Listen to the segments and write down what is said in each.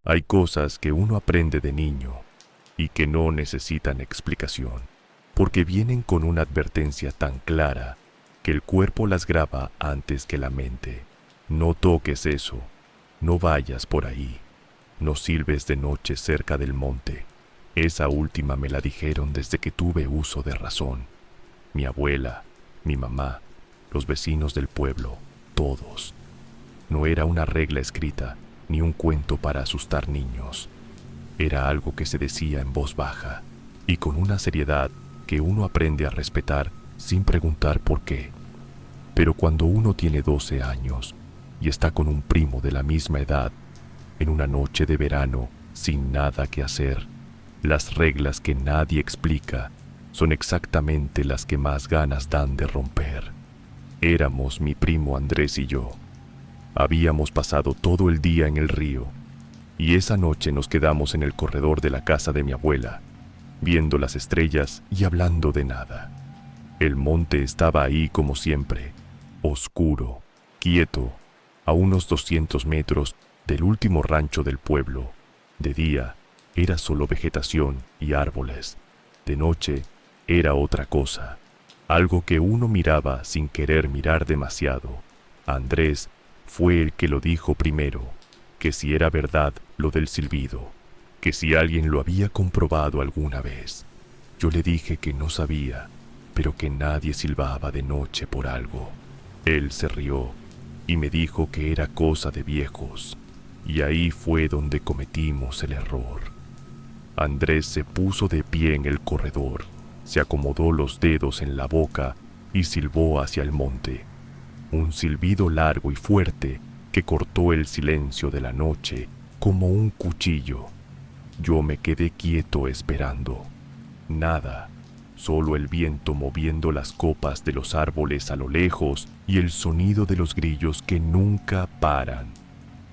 Hay cosas que uno aprende de niño y que no necesitan explicación, porque vienen con una advertencia tan clara que el cuerpo las graba antes que la mente. No toques eso, no vayas por ahí, no silbes de noche cerca del monte. Esa última me la dijeron desde que tuve uso de razón. Mi abuela, mi mamá, los vecinos del pueblo, todos. No era una regla escrita, ni un cuento para asustar niños. Era algo que se decía en voz baja y con una seriedad que uno aprende a respetar sin preguntar por qué. Pero cuando uno tiene 12 años y está con un primo de la misma edad, en una noche de verano sin nada que hacer, las reglas que nadie explica son exactamente las que más ganas dan de romper. Éramos mi primo Andrés y yo. Habíamos pasado todo el día en el río y esa noche nos quedamos en el corredor de la casa de mi abuela, viendo las estrellas y hablando de nada. El monte estaba ahí como siempre, oscuro, quieto, a unos 200 metros del último rancho del pueblo. De día era solo vegetación y árboles. De noche era otra cosa, algo que uno miraba sin querer mirar demasiado. Andrés fue el que lo dijo primero, que si era verdad lo del silbido, que si alguien lo había comprobado alguna vez. Yo le dije que no sabía, pero que nadie silbaba de noche por algo. Él se rió y me dijo que era cosa de viejos, y ahí fue donde cometimos el error. Andrés se puso de pie en el corredor, se acomodó los dedos en la boca y silbó hacia el monte. Un silbido largo y fuerte que cortó el silencio de la noche como un cuchillo. Yo me quedé quieto esperando. Nada, solo el viento moviendo las copas de los árboles a lo lejos y el sonido de los grillos que nunca paran.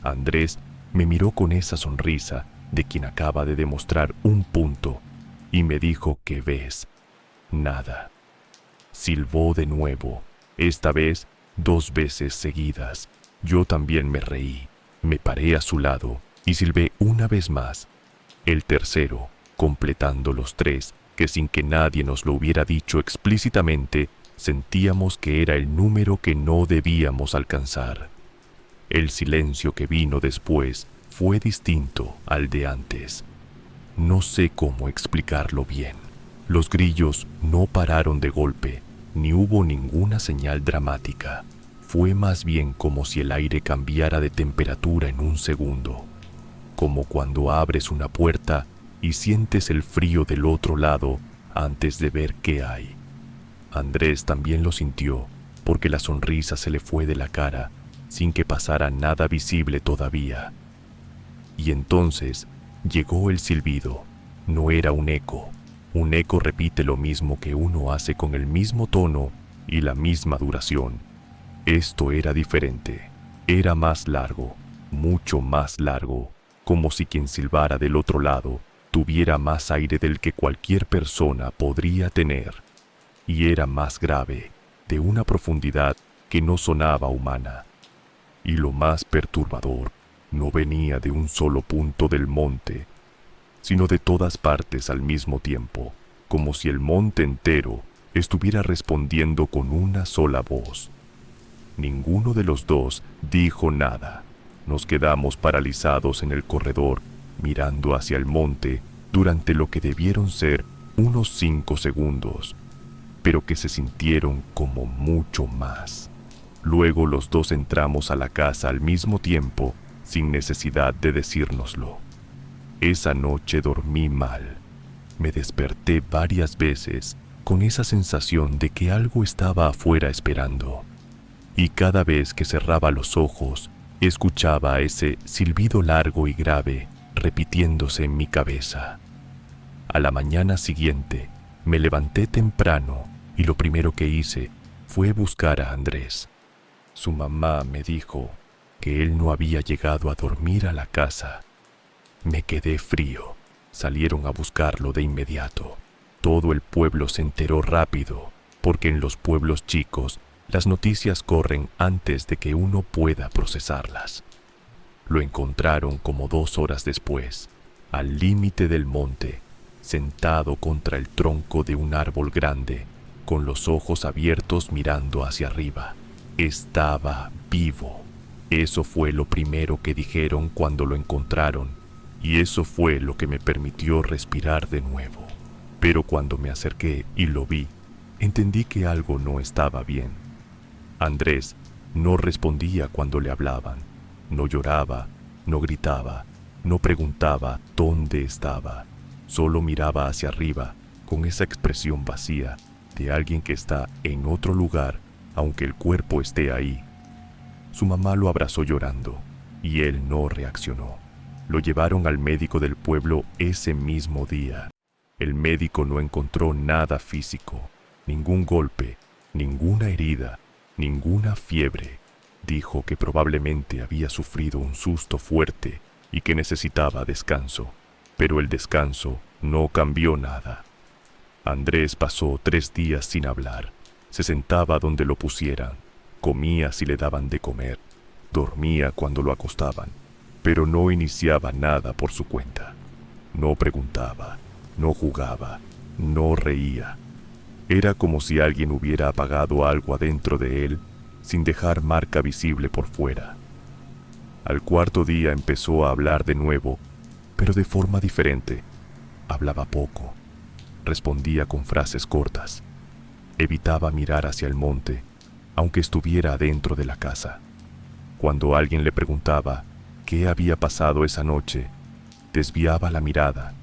Andrés me miró con esa sonrisa de quien acaba de demostrar un punto y me dijo que ves. Nada. Silbó de nuevo, esta vez 2 veces seguidas. Yo también me reí, me paré a su lado y silbé una vez más. El tercero, completando los 3, que sin que nadie nos lo hubiera dicho explícitamente, sentíamos que era el número que no debíamos alcanzar. El silencio que vino después fue distinto al de antes. No sé cómo explicarlo bien. Los grillos no pararon de golpe, ni hubo ninguna señal dramática. Fue más bien como si el aire cambiara de temperatura en un segundo, como cuando abres una puerta y sientes el frío del otro lado antes de ver qué hay. Andrés también lo sintió, porque la sonrisa se le fue de la cara sin que pasara nada visible todavía. Y entonces llegó el silbido. No era un eco. Un eco repite lo mismo que uno hace con el mismo tono y la misma duración. Esto era diferente. Era más largo, mucho más largo, como si quien silbara del otro lado tuviera más aire del que cualquier persona podría tener. Y era más grave, de una profundidad que no sonaba humana. Y lo más perturbador, no venía de un solo punto del monte, sino de todas partes al mismo tiempo, como si el monte entero estuviera respondiendo con una sola voz. Ninguno de los dos dijo nada. Nos quedamos paralizados en el corredor, mirando hacia el monte durante lo que debieron ser unos 5 segundos, pero que se sintieron como mucho más. Luego los dos entramos a la casa al mismo tiempo, sin necesidad de decírnoslo. Esa noche dormí mal. Me desperté varias veces con esa sensación de que algo estaba afuera esperando. Y cada vez que cerraba los ojos, escuchaba ese silbido largo y grave repitiéndose en mi cabeza. A la mañana siguiente, me levanté temprano y lo primero que hice fue buscar a Andrés. Su mamá me dijo que él no había llegado a dormir a la casa. Me quedé frío. Salieron a buscarlo de inmediato. Todo el pueblo se enteró rápido, porque en los pueblos chicos las noticias corren antes de que uno pueda procesarlas. Lo encontraron como 2 horas después, al límite del monte, sentado contra el tronco de un árbol grande, con los ojos abiertos mirando hacia arriba. Estaba vivo. Eso fue lo primero que dijeron cuando lo encontraron, y eso fue lo que me permitió respirar de nuevo. Pero cuando me acerqué y lo vi, entendí que algo no estaba bien. Andrés no respondía cuando le hablaban, no lloraba, no gritaba, no preguntaba dónde estaba, solo miraba hacia arriba con esa expresión vacía de alguien que está en otro lugar aunque el cuerpo esté ahí. Su mamá lo abrazó llorando y él no reaccionó. Lo llevaron al médico del pueblo ese mismo día. El médico no encontró nada físico, ningún golpe, ninguna herida, ninguna fiebre. Dijo que probablemente había sufrido un susto fuerte y que necesitaba descanso, pero el descanso no cambió nada. Andrés pasó 3 días sin hablar. Se sentaba donde lo pusieran, comía si le daban de comer, dormía cuando lo acostaban, pero no iniciaba nada por su cuenta. No preguntaba, no jugaba, no reía. Era como si alguien hubiera apagado algo adentro de él sin dejar marca visible por fuera. Al 4.º día empezó a hablar de nuevo, pero de forma diferente. Hablaba poco, respondía con frases cortas. Evitaba mirar hacia el monte, aunque estuviera adentro de la casa. Cuando alguien le preguntaba qué había pasado esa noche, desviaba la mirada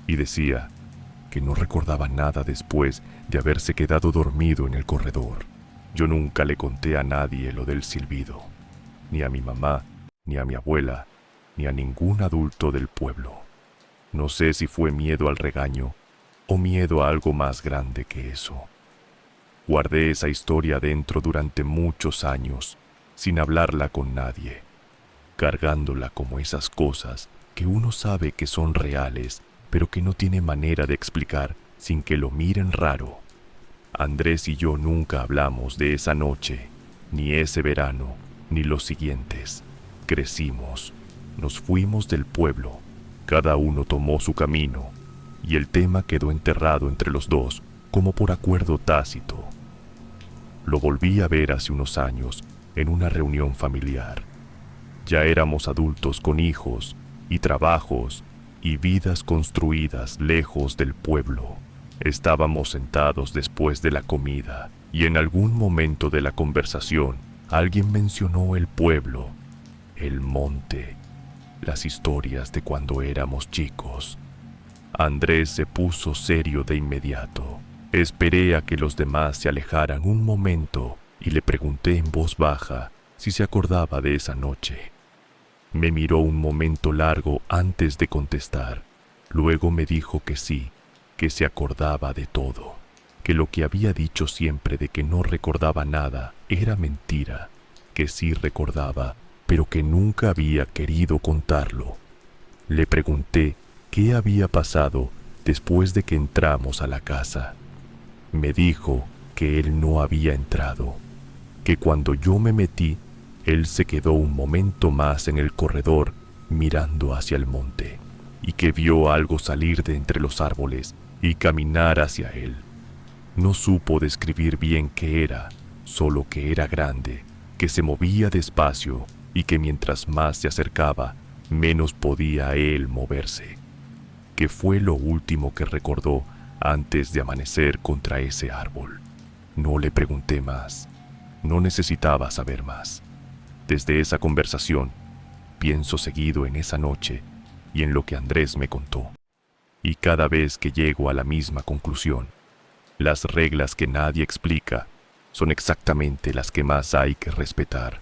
y decía que no recordaba nada después de haberse quedado dormido en el corredor. Yo nunca le conté a nadie lo del silbido, ni a mi mamá, ni a mi abuela, ni a ningún adulto del pueblo. No sé si fue miedo al regaño o miedo a algo más grande que eso. Guardé esa historia dentro durante muchos años, sin hablarla con nadie, cargándola como esas cosas que uno sabe que son reales, pero que no tiene manera de explicar sin que lo miren raro. Andrés y yo nunca hablamos de esa noche, ni ese verano, ni los siguientes. Crecimos, nos fuimos del pueblo, cada uno tomó su camino, y el tema quedó enterrado entre los dos como por acuerdo tácito. Lo volví a ver hace unos años en una reunión familiar. Ya éramos adultos con hijos y trabajos y vidas construidas lejos del pueblo. Estábamos sentados después de la comida y en algún momento de la conversación alguien mencionó el pueblo, el monte, las historias de cuando éramos chicos. Andrés se puso serio de inmediato. Esperé a que los demás se alejaran un momento y le pregunté en voz baja si se acordaba de esa noche. Me miró un momento largo antes de contestar. Luego me dijo que sí, que se acordaba de todo, que lo que había dicho siempre de que no recordaba nada era mentira, que sí recordaba, pero que nunca había querido contarlo. Le pregunté qué había pasado después de que entramos a la casa. Me dijo que él no había entrado, que cuando yo me metí, él se quedó un momento más en el corredor mirando hacia el monte y que vio algo salir de entre los árboles y caminar hacia él. No supo describir bien qué era, solo que era grande, que se movía despacio y que mientras más se acercaba, menos podía él moverse. Que fue lo último que recordó antes de amanecer contra ese árbol. No le pregunté más. No necesitaba saber más. Desde esa conversación, pienso seguido en esa noche y en lo que Andrés me contó. Y cada vez que llego a la misma conclusión, las reglas que nadie explica son exactamente las que más hay que respetar.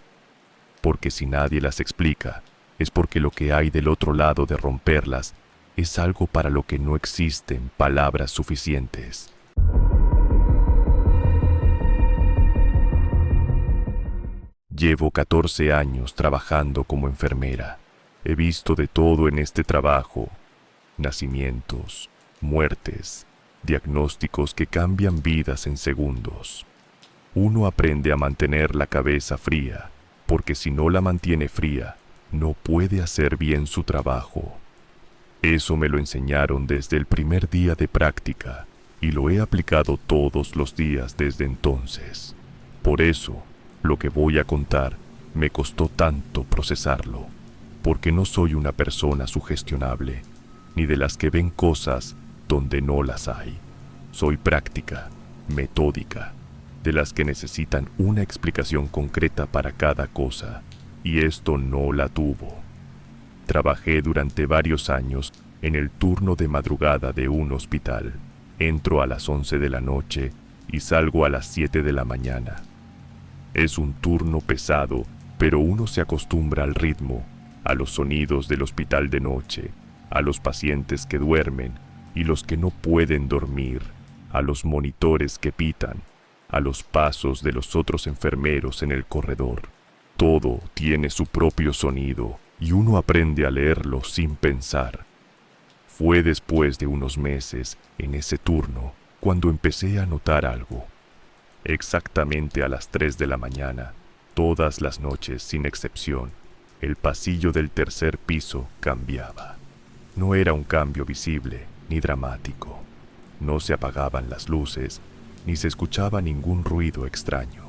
Porque si nadie las explica, es porque lo que hay del otro lado de romperlas es algo para lo que no existen palabras suficientes. Llevo 14 años trabajando como enfermera. He visto de todo en este trabajo: nacimientos, muertes, diagnósticos que cambian vidas en segundos. Uno aprende a mantener la cabeza fría, porque si no la mantiene fría, no puede hacer bien su trabajo. Eso me lo enseñaron desde el primer día de práctica y lo he aplicado todos los días desde entonces. Por eso, lo que voy a contar me costó tanto procesarlo, porque no soy una persona sugestionable, ni de las que ven cosas donde no las hay. Soy práctica, metódica, de las que necesitan una explicación concreta para cada cosa, y esto no la tuvo. Trabajé durante varios años en el turno de madrugada de un hospital. Entro a las 11 de la noche y salgo a las 7 de la mañana. Es un turno pesado, pero uno se acostumbra al ritmo, a los sonidos del hospital de noche, a los pacientes que duermen y los que no pueden dormir, a los monitores que pitan, a los pasos de los otros enfermeros en el corredor. Todo tiene su propio sonido y uno aprende a leerlo sin pensar. Fue después de unos meses, en ese turno, cuando empecé a notar algo. Exactamente a las 3 de la mañana, todas las noches sin excepción, el pasillo del tercer piso cambiaba. No era un cambio visible ni dramático. No se apagaban las luces, ni se escuchaba ningún ruido extraño.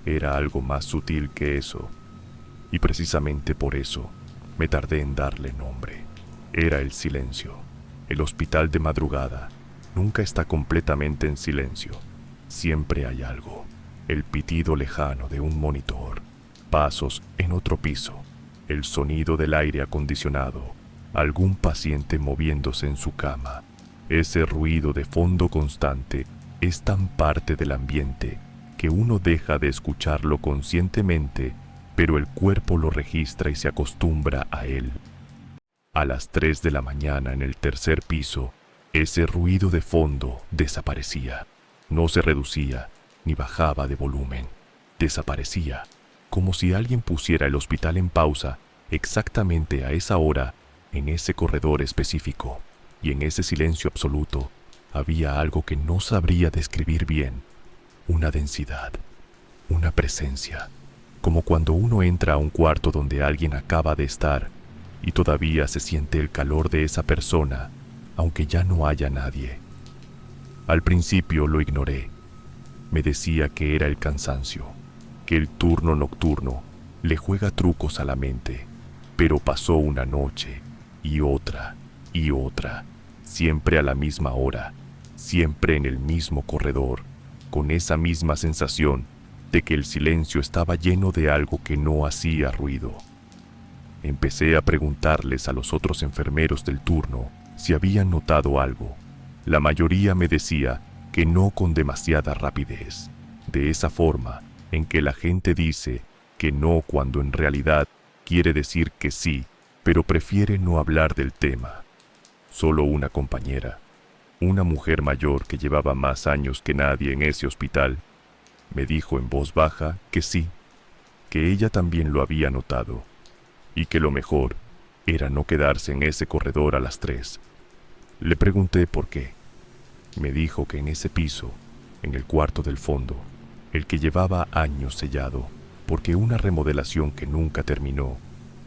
Era algo más sutil que eso, y precisamente por eso me tardé en darle nombre. Era el silencio. El hospital de madrugada nunca está completamente en silencio. Siempre hay algo. El pitido lejano de un monitor, pasos en otro piso, el sonido del aire acondicionado, algún paciente moviéndose en su cama. Ese ruido de fondo constante es tan parte del ambiente que uno deja de escucharlo conscientemente, pero el cuerpo lo registra y se acostumbra a él. A las 3 de la mañana en el tercer piso, ese ruido de fondo desaparecía. No se reducía ni bajaba de volumen. Desaparecía, como si alguien pusiera el hospital en pausa exactamente a esa hora, en ese corredor específico. Y en ese silencio absoluto había algo que no sabría describir bien. Una densidad, una presencia, como cuando uno entra a un cuarto donde alguien acaba de estar y todavía se siente el calor de esa persona, aunque ya no haya nadie. Al principio lo ignoré. Me decía que era el cansancio, que el turno nocturno le juega trucos a la mente, pero pasó una noche y otra, siempre a la misma hora, siempre en el mismo corredor, con esa misma sensación de que el silencio estaba lleno de algo que no hacía ruido. Empecé a preguntarles a los otros enfermeros del turno si habían notado algo. La mayoría me decía que no con demasiada rapidez, de esa forma en que la gente dice que no cuando en realidad quiere decir que sí, pero prefiere no hablar del tema. Solo una compañera, una mujer mayor que llevaba más años que nadie en ese hospital, me dijo en voz baja que sí, que ella también lo había notado, y que lo mejor era no quedarse en ese corredor a las 3. Le pregunté por qué. Me dijo que en ese piso, en el cuarto del fondo, el que llevaba años sellado, porque una remodelación que nunca terminó,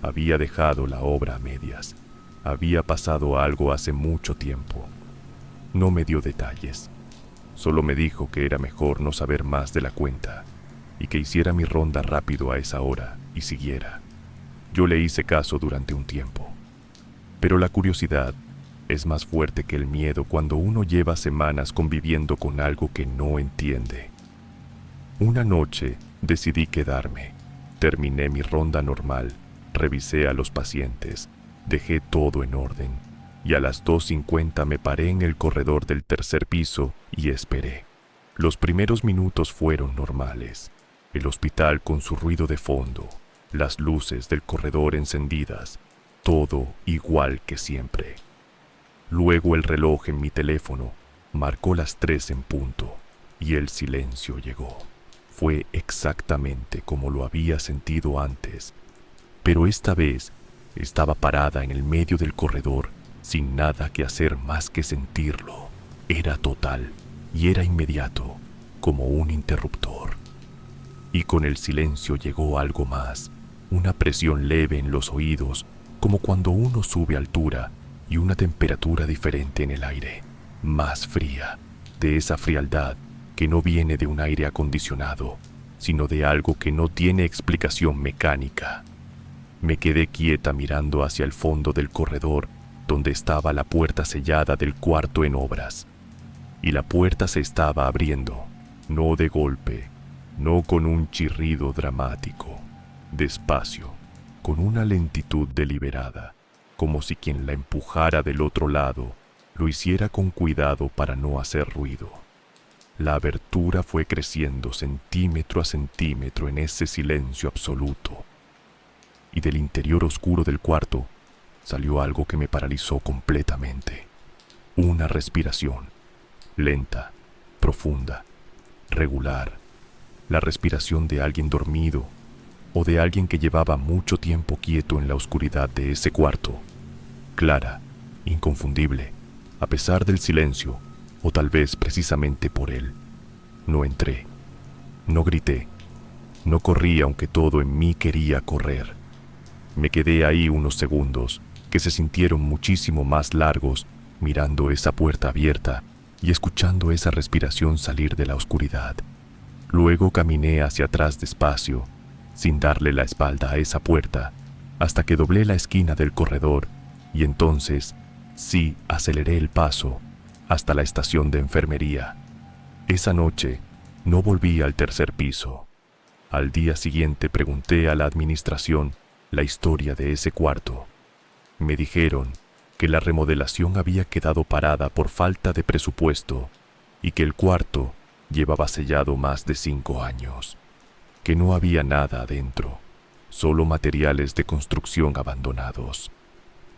había dejado la obra a medias. Había pasado algo hace mucho tiempo. No me dio detalles. Solo me dijo que era mejor no saber más de la cuenta y que hiciera mi ronda rápido a esa hora y siguiera. Yo le hice caso durante un tiempo. Pero la curiosidad es más fuerte que el miedo cuando uno lleva semanas conviviendo con algo que no entiende. Una noche decidí quedarme. Terminé mi ronda normal, revisé a los pacientes, dejé todo en orden y a las 2:50 me paré en el corredor del tercer piso y esperé. Los primeros minutos fueron normales. El hospital con su ruido de fondo, las luces del corredor encendidas, todo igual que siempre. Luego el reloj en mi teléfono marcó las 3 en punto y el silencio llegó. Fue exactamente como lo había sentido antes, pero esta vez estaba parada en el medio del corredor sin nada que hacer más que sentirlo. Era total y era inmediato, como un interruptor. Y con el silencio llegó algo más, una presión leve en los oídos, como cuando uno sube altura, y una temperatura diferente en el aire, más fría, de esa frialdad que no viene de un aire acondicionado, sino de algo que no tiene explicación mecánica. Me quedé quieta mirando hacia el fondo del corredor, donde estaba la puerta sellada del cuarto en obras. Y la puerta se estaba abriendo, no de golpe, no con un chirrido dramático, despacio, con una lentitud deliberada, como si quien la empujara del otro lado lo hiciera con cuidado para no hacer ruido. La abertura fue creciendo centímetro a centímetro en ese silencio absoluto, y del interior oscuro del cuarto salió algo que me paralizó completamente. Una respiración, lenta, profunda, regular, la respiración de alguien dormido o de alguien que llevaba mucho tiempo quieto en la oscuridad de ese cuarto, clara, inconfundible, a pesar del silencio, o tal vez precisamente por él. No entré, no grité, no corrí aunque todo en mí quería correr. Me quedé ahí unos segundos que se sintieron muchísimo más largos, mirando esa puerta abierta y escuchando esa respiración salir de la oscuridad. Luego caminé hacia atrás despacio, sin darle la espalda a esa puerta, hasta que doblé la esquina del corredor y entonces, sí, aceleré el paso hasta la estación de enfermería. Esa noche no volví al tercer piso. Al día siguiente pregunté a la administración la historia de ese cuarto. Me dijeron que la remodelación había quedado parada por falta de presupuesto y que el cuarto llevaba sellado más de 5 años, que no había nada adentro, solo materiales de construcción abandonados.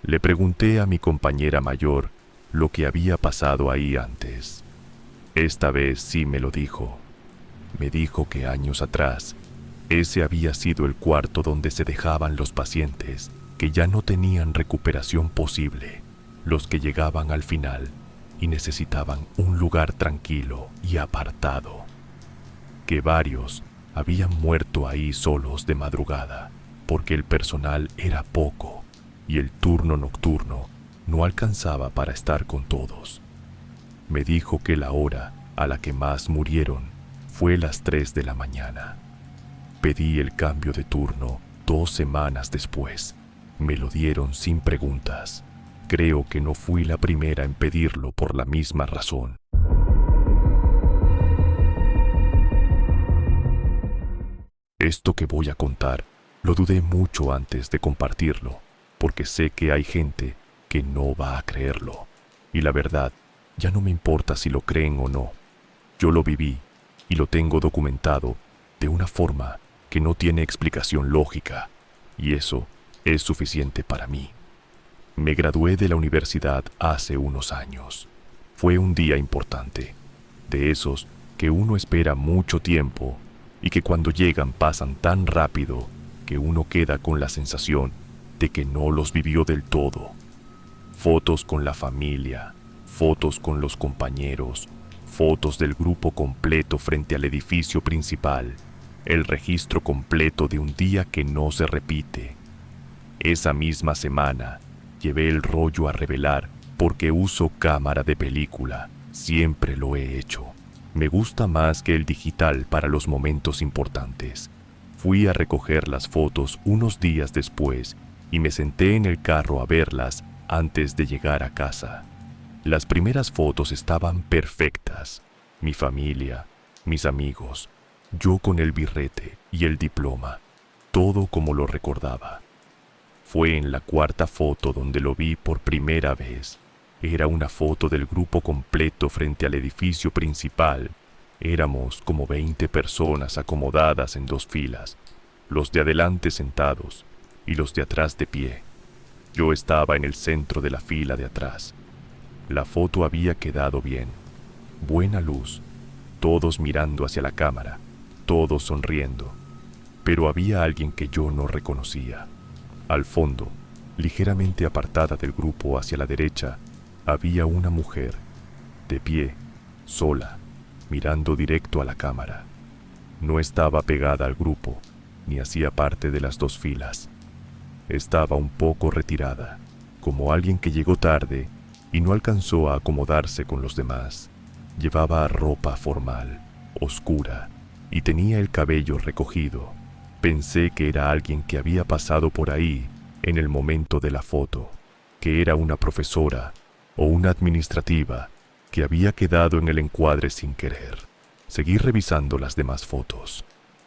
Le pregunté a mi compañera mayor lo que había pasado ahí antes. Esta vez sí me lo dijo. Me dijo que años atrás, ese había sido el cuarto donde se dejaban los pacientes que ya no tenían recuperación posible, los que llegaban al final y necesitaban un lugar tranquilo y apartado. Que varios habían muerto ahí solos de madrugada, porque el personal era poco y el turno nocturno no alcanzaba para estar con todos. Me dijo que la hora a la que más murieron fue las 3 de la mañana. Pedí el cambio de turno 2 semanas después. Me lo dieron sin preguntas. Creo que no fui la primera en pedirlo por la misma razón. Esto que voy a contar lo dudé mucho antes de compartirlo, porque sé que hay gente que no va a creerlo. Y la verdad, ya no me importa si lo creen o no. Yo lo viví y lo tengo documentado de una forma que no tiene explicación lógica, y eso es suficiente para mí. Me gradué de la universidad hace unos años. Fue un día importante, de esos que uno espera mucho tiempo y que cuando llegan pasan tan rápido que uno queda con la sensación de que no los vivió del todo. Fotos con la familia, fotos con los compañeros, fotos del grupo completo frente al edificio principal, el registro completo de un día que no se repite. Esa misma semana llevé el rollo a revelar porque uso cámara de película, siempre lo he hecho. Me gusta más que el digital para los momentos importantes. Fui a recoger las fotos unos días después y me senté en el carro a verlas antes de llegar a casa. Las primeras fotos estaban perfectas. Mi familia, mis amigos, yo con el birrete y el diploma, todo como lo recordaba. Fue en la cuarta foto donde lo vi por primera vez. Era una foto del grupo completo frente al edificio principal. Éramos como 20 personas acomodadas en 2 filas, los de adelante sentados y los de atrás de pie. Yo estaba en el centro de la fila de atrás. La foto había quedado bien, buena luz, todos mirando hacia la cámara, todos sonriendo, pero había alguien que yo no reconocía. Al fondo, ligeramente apartada del grupo hacia la derecha, había una mujer, de pie, sola, mirando directo a la cámara. No estaba pegada al grupo, ni hacía parte de las dos filas. Estaba un poco retirada, como alguien que llegó tarde y no alcanzó a acomodarse con los demás. Llevaba ropa formal, oscura, y tenía el cabello recogido. Pensé que era alguien que había pasado por ahí en el momento de la foto, que era una profesora o una administrativa que había quedado en el encuadre sin querer. Seguí revisando las demás fotos.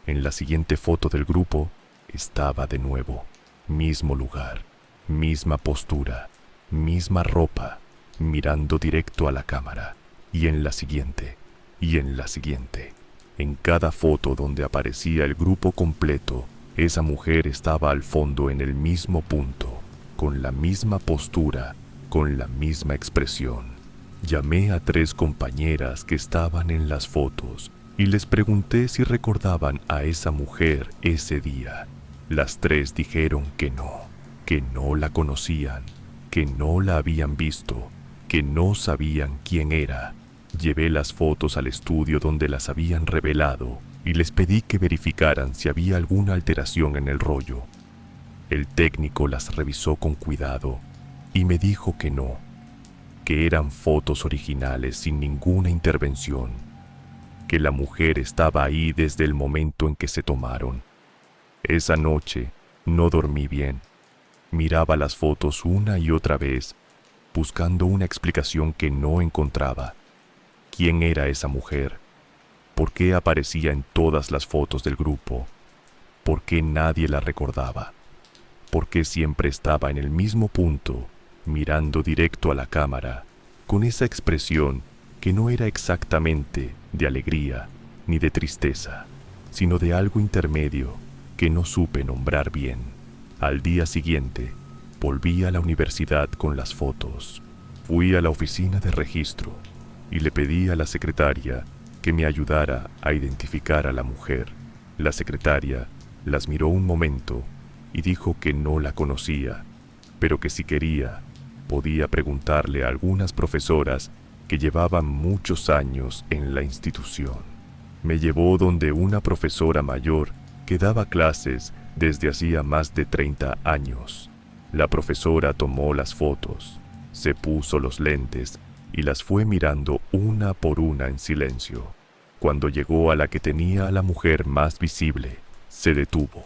En la siguiente foto del grupo estaba de nuevo. Mismo lugar, misma postura, misma ropa, mirando directo a la cámara. Y en la siguiente, y en la siguiente. En cada foto donde aparecía el grupo completo, esa mujer estaba al fondo en el mismo punto, con la misma postura, con la misma expresión. Llamé a 3 compañeras que estaban en las fotos y les pregunté si recordaban a esa mujer ese día. Las 3 dijeron que no la conocían, que no la habían visto, que no sabían quién era. Llevé las fotos al estudio donde las habían revelado y les pedí que verificaran si había alguna alteración en el rollo. El técnico las revisó con cuidado y me dijo que no, que eran fotos originales sin ninguna intervención, que la mujer estaba ahí desde el momento en que se tomaron. Esa noche no dormí bien. Miraba las fotos una y otra vez, buscando una explicación que no encontraba. ¿Quién era esa mujer? ¿Por qué aparecía en todas las fotos del grupo? ¿Por qué nadie la recordaba? ¿Por qué siempre estaba en el mismo punto, mirando directo a la cámara, con esa expresión que no era exactamente de alegría ni de tristeza, sino de algo intermedio que no supe nombrar bien? Al día siguiente, volví a la universidad con las fotos. Fui a la oficina de registro y le pedí a la secretaria que me ayudara a identificar a la mujer. La secretaria las miró un momento y dijo que no la conocía, pero que si quería, podía preguntarle a algunas profesoras que llevaban muchos años en la institución. Me llevó donde una profesora mayor que daba clases desde hacía más de 30 años. La profesora tomó las fotos, se puso los lentes y las fue mirando una por una en silencio. Cuando llegó a la que tenía a la mujer más visible, se detuvo.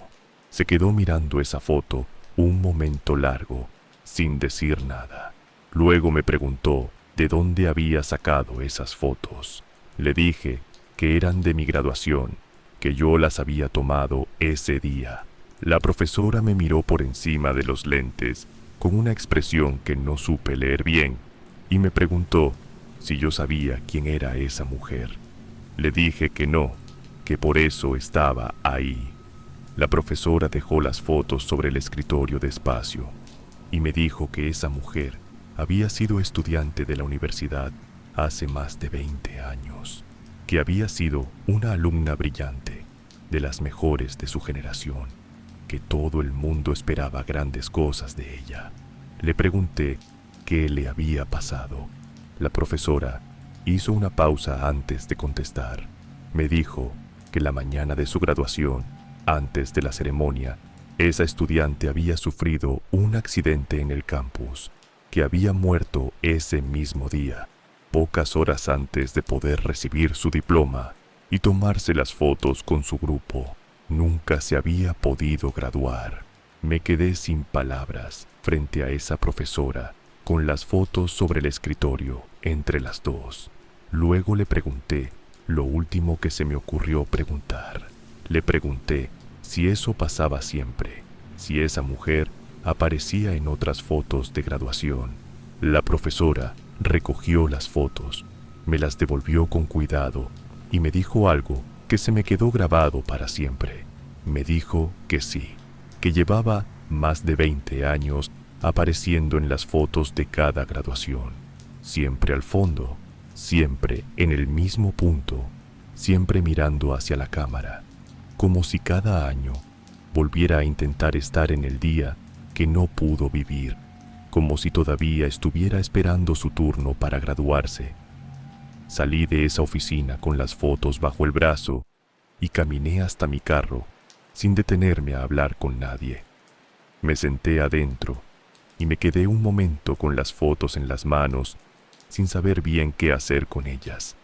Se quedó mirando esa foto un momento largo, sin decir nada. Luego me preguntó de dónde había sacado esas fotos. Le dije que eran de mi graduación, que yo las había tomado ese día. La profesora me miró por encima de los lentes con una expresión que no supe leer bien y me preguntó si yo sabía quién era esa mujer. Le dije que no, que por eso estaba ahí. La profesora dejó las fotos sobre el escritorio despacio y me dijo que esa mujer había sido estudiante de la universidad hace más de 20 años, que había sido una alumna brillante, de las mejores de su generación, que todo el mundo esperaba grandes cosas de ella. Le pregunté qué le había pasado. La profesora hizo una pausa antes de contestar. Me dijo que la mañana de su graduación, antes de la ceremonia, esa estudiante había sufrido un accidente en el campus, que había muerto ese mismo día, pocas horas antes de poder recibir su diploma y tomarse las fotos con su grupo. Nunca se había podido graduar. Me quedé sin palabras frente a esa profesora, con las fotos sobre el escritorio entre las dos. Luego le pregunté lo último que se me ocurrió preguntar. Le pregunté si eso pasaba siempre, si esa mujer aparecía en otras fotos de graduación. La profesora recogió las fotos, me las devolvió con cuidado y me dijo algo que se me quedó grabado para siempre. Me dijo que sí, que llevaba más de 20 años apareciendo en las fotos de cada graduación, siempre al fondo, siempre en el mismo punto, siempre mirando hacia la cámara, como si cada año volviera a intentar estar en el día que no pudo vivir, como si todavía estuviera esperando su turno para graduarse. Salí de esa oficina con las fotos bajo el brazo y caminé hasta mi carro, sin detenerme a hablar con nadie. Me senté adentro y me quedé un momento con las fotos en las manos, sin saber bien qué hacer con ellas.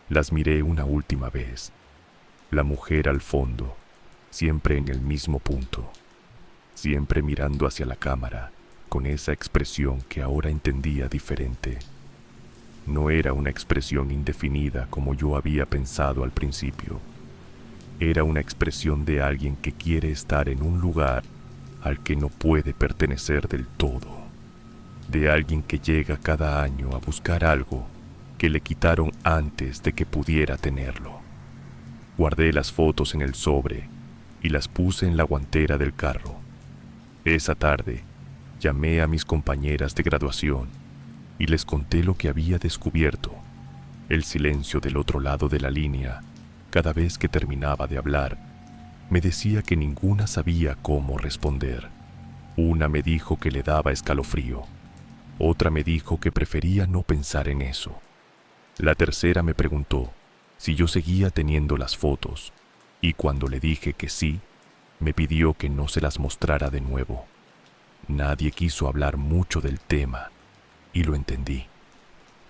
Las miré una última vez. La mujer al fondo, siempre en el mismo punto, siempre mirando hacia la cámara, con esa expresión que ahora entendía diferente. No era una expresión indefinida como yo había pensado al principio. Era una expresión de alguien que quiere estar en un lugar al que no puede pertenecer del todo. De alguien que llega cada año a buscar algo que le quitaron antes de que pudiera tenerlo. Guardé las fotos en el sobre y las puse en la guantera del carro. Esa tarde, llamé a mis compañeras de graduación y les conté lo que había descubierto. El silencio del otro lado de la línea, cada vez que terminaba de hablar, me decía que ninguna sabía cómo responder. Una me dijo que le daba escalofrío. Otra me dijo que prefería no pensar en eso. La tercera me preguntó si yo seguía teniendo las fotos, y cuando le dije que sí, me pidió que no se las mostrara de nuevo. Nadie quiso hablar mucho del tema, y lo entendí.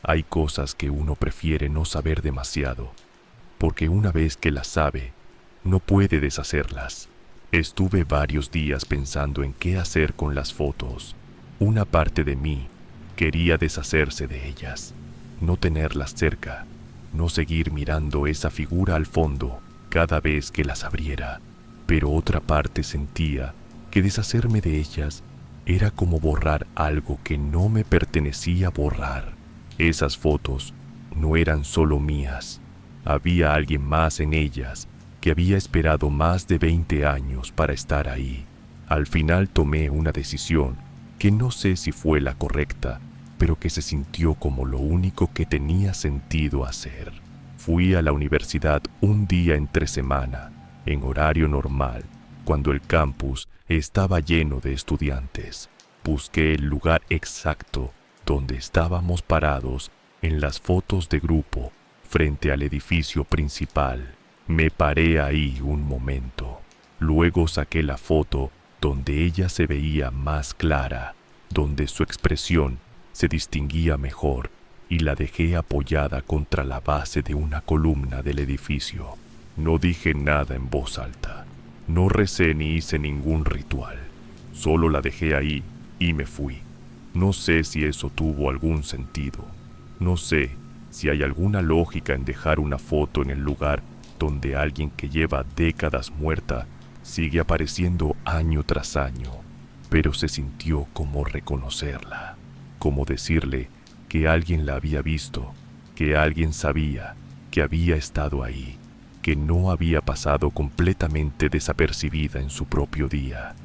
Hay cosas que uno prefiere no saber demasiado, porque una vez que las sabe, no puede deshacerlas. Estuve varios días pensando en qué hacer con las fotos. Una parte de mí quería deshacerse de ellas, no tenerlas cerca, no seguir mirando esa figura al fondo cada vez que las abriera, pero otra parte sentía que deshacerme de ellas era como borrar algo que no me pertenecía borrar. Esas fotos no eran solo mías, había alguien más en ellas que había esperado más de 20 años para estar ahí. Al final tomé una decisión que no sé si fue la correcta, pero que se sintió como lo único que tenía sentido hacer. Fui a la universidad un día entre semana, en horario normal, cuando el campus estaba lleno de estudiantes. Busqué el lugar exacto donde estábamos parados en las fotos de grupo frente al edificio principal. Me paré ahí un momento. Luego saqué la foto donde ella se veía más clara, donde su expresión se distinguía mejor, y la dejé apoyada contra la base de una columna del edificio. No dije nada en voz alta. No recé ni hice ningún ritual. Solo la dejé ahí y me fui. No sé si eso tuvo algún sentido. No sé si hay alguna lógica en dejar una foto en el lugar donde alguien que lleva décadas muerta sigue apareciendo año tras año, pero se sintió como reconocerla, como decirle que alguien la había visto, que alguien sabía que había estado ahí, que no había pasado completamente desapercibida en su propio día.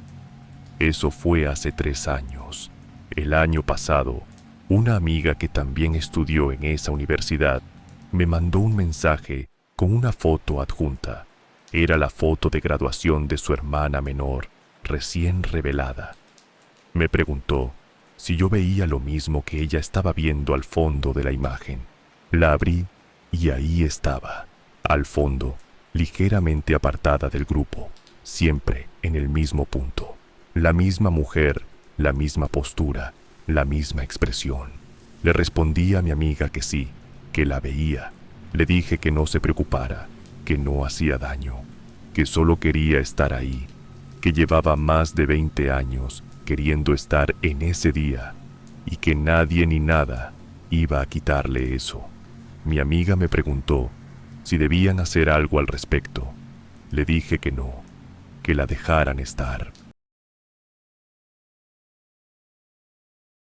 Eso fue hace 3 años. El año pasado, una amiga que también estudió en esa universidad me mandó un mensaje con una foto adjunta. Era la foto de graduación de su hermana menor, recién revelada. Me preguntó si yo veía lo mismo que ella estaba viendo al fondo de la imagen. La abrí y ahí estaba, al fondo, ligeramente apartada del grupo, siempre en el mismo punto. La misma mujer, la misma postura, la misma expresión. Le respondí a mi amiga que sí, que la veía. Le dije que no se preocupara, que no hacía daño, que solo quería estar ahí, que llevaba más de 20 años queriendo estar en ese día y que nadie ni nada iba a quitarle eso. Mi amiga me preguntó si debían hacer algo al respecto. Le dije que no, que la dejaran estar.